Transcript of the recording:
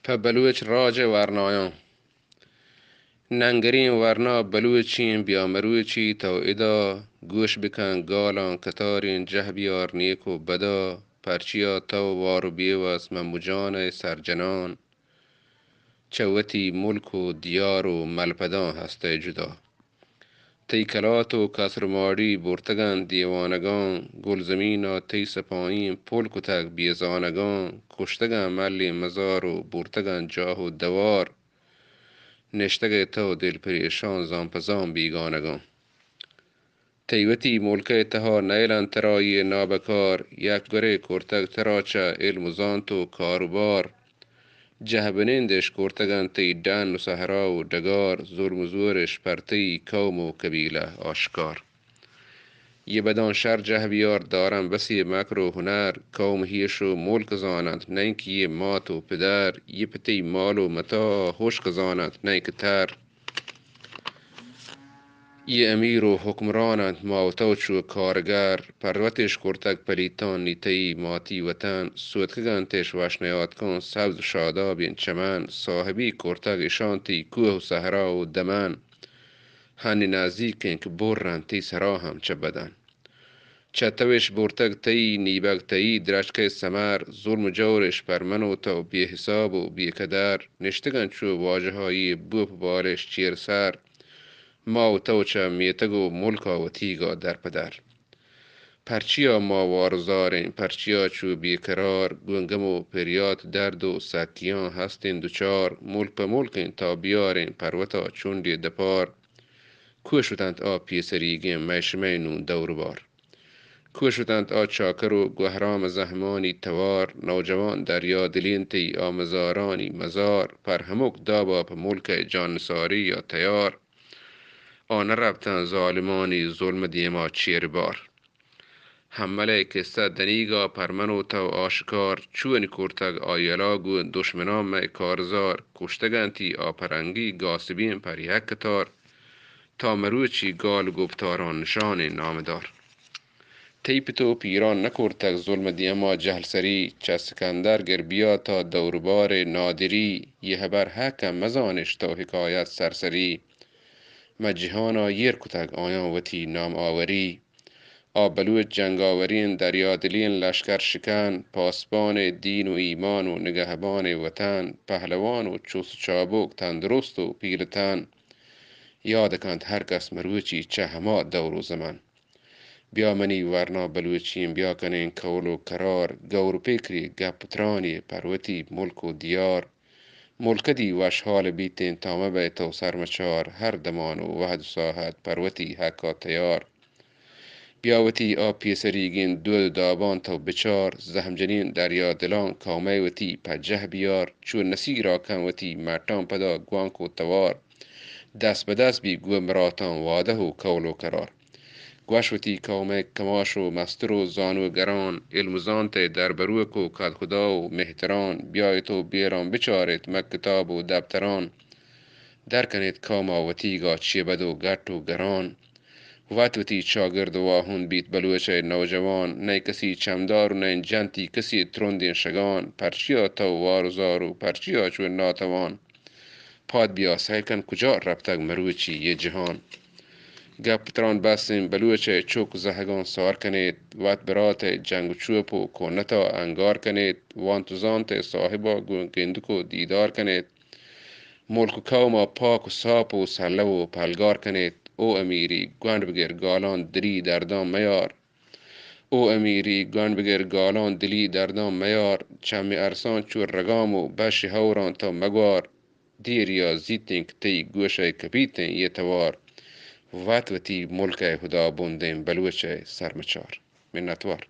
بلوچ راج ورنایان ننگرین ورنا بلوچین بیا مروچی تو ادا گوش بکن گالان کتارین جه بیار نیک و بدا پرچیا تو وارو بیوست مموجان سرجنان چوتی ملک و دیار و ملپدان هسته جدا تیکلات و کسرماری برتگن دیوانگان گلزمینا تی سپاهین پل کتک بیزانگان کشتگن ملی مزار و برتگن جاه و دوار نشتگ تو دل پریشان زانپزان بیگانگان تیوتی ملکه تها نیلن ترایی نابکار یک گره کرتگ تراچه علم زانت و کاروبار جهبنندش کرتگن تی دن و صحرا و دگار ظلم و زورش پرتی قوم و قبیله آشکار یه بدان شر جه بیار دارم بسی مکر و هنر قوم هیش و ملک زانند نینک یه مات و پدر یه پتی مال و متا هوش زانند نینک تر یه امیر و حکمرانند ماوتو چو کارگر پروتش کرتگ پلیتان نیتی ماتی وطن سودکگنتش وشنیات کن سبز شادابین چمن صاحبی کرتگ اشانتی کوه و صحرا و دمن هنی نزدیکن که برن تی سرا هم چه بدن چتوش برتگ تی نیبگ تی درشک سمر ظلم و جورش پرمنو تو بی حساب و بی کدر نشتگن چو واجه های بوپ بالش چیر سر ما و تو چه میتگو ملکا و تیگا در پدر پرچیا ما وارزارین پرچیا چو بیقرار گنگم و پریات درد و سکیان هستین دوچار ملک به ملکین تا بیارین پروتا چوندی دپار کوشتند آ پیسریگین میشمینون دور بار کوشتند آ چاکر و گهرام زحمانی توار نوجوان دریا دلینتی آمزارانی مزار پر همک دابا په ملک جانساری یا تیار آن ربطن ظالمانی ظلم دیما چیر بار حمله کسته دنیگا پرمنو تو آشکار چون کرتگ آیلاگو دشمنان می کارزار کشتگنتی آپرنگی گاسبین پر یک کتار تا مروچی گال گفتاران نشان نامدار تیپتو پیران نکرتگ ظلم دیما جهل سری چه سکندر گر بیا تا دوربار نادری یه هبر حکم مزانش تا حکایت سرسری مجهانا یر کتگ آیان وتی نام آوری آبلوت جنگاورین دریادلین لشکر شکن پاسبان دین و ایمان و نگهبان وطن پهلوان و چوس چابک تندرست و پیلتن یاد کند هر کس مروچی چه هما دور و زمان بیا منی ورنا بلوچیم بیا کنین کول و کرار گور پیکری گپترانی پروتی ملک و دیار ملک دی وش حال بیتین تامه بیتو سرمچار هر دمان و وحد ساحت پروتی حکا تیار بیاوتی آ پیسریگین دو دابان تو بچار زهمجنین دریا دلان کامه وتی پجه بیار چون نسیرا کن وتی مرتان پدا گوانک و توار دست به دست بی گو مراتان واده و کول و کرار گوشوتی کامه کماش و مستر و زانو گران علم زانت در بروک و کد خدا و مهتران بیایت و بیران بچارت مکتاب و دبتران در کنید کاما وتیگا چی بد و گرت و گران وطوتی شاگرد واهون بیت بلوچه نوجوان نه کسی چمدار و نه جنتی کسی ترندین شگان پرچیا تو وارزارو پرچیا چون ناتوان پاد بیا سیکن کجا ربتگ مروچی یه جهان گپتران بسیم بلوچه چوک زهگان سار کنید وات برات جنگ و چوب و کنتا انگار کنید وانتوزانت صاحبا گندکو دیدار کنید ملک و قوما پاک و صاف و سله و پلگار کنید او امیری گوند بگیر گالان دلی دردان میار او امیری گوند بگیر گالان دلی دردان میار چمی ارسان چور رگام و بشی هوران تا مگوار دیریا زیتین کتی گوشه کپیتین یه توار وطوتی ملک خدا بندین بلوچه سرمچار منتوار